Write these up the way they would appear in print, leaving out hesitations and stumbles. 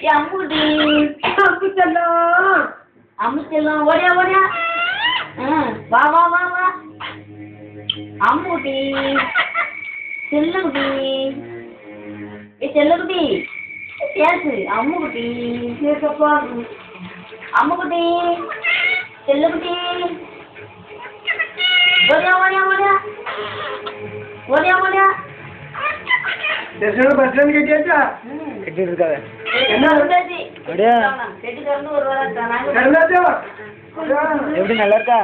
அம்முடி அம்முச்செல்லாம் ஓடியா ஓடியா வா வா வா வா அம்முடி செல்லுக்குட்டி செல்லுக்குட்டி பேசு அம்முக்குட்டி பேசப்பா அம்முக்குட்டி செல்லுக்குட்டி ஓடியா ஓடியா ஓடியா ஓடியா ஓடியா பஸ்லேருந்து கேட்டியாச்சா கேட்டு இருக்காத எப்படி நல்லா இருக்கா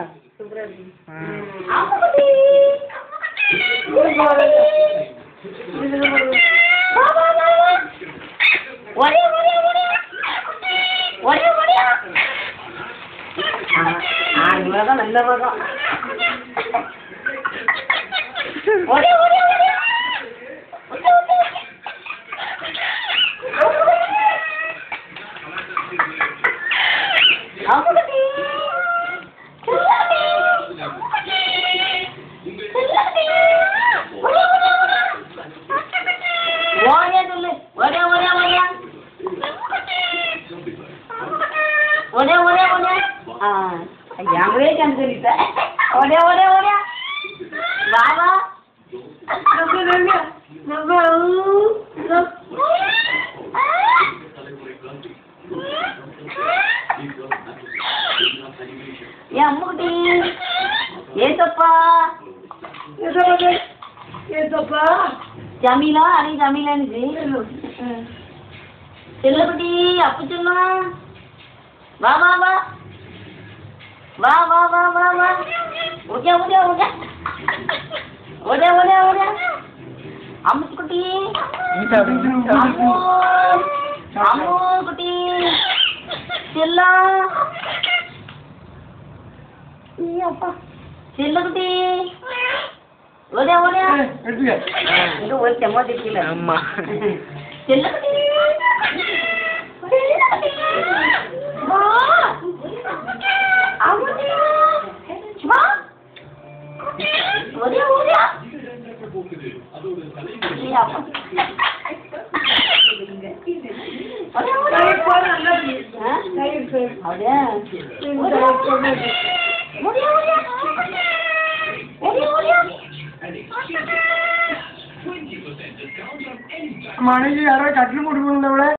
நல்ல பக்கம் Yang kan cerita. Oda. Baba. Ya mudi. Yesapa. Jamila, ani Jamila ni. Cellapudi, apa cuma? Baba. Wah. Udah. Amu kuti. Amu kuti. Cilla. Iya apa? Cilla kuti. Udah. Itu buat cemo di sini. Amma. Cilla kuti. Wah. Amu dia. Wah. Udah. Iya apa? மனைவி யாரோ கட்டில் போட்டு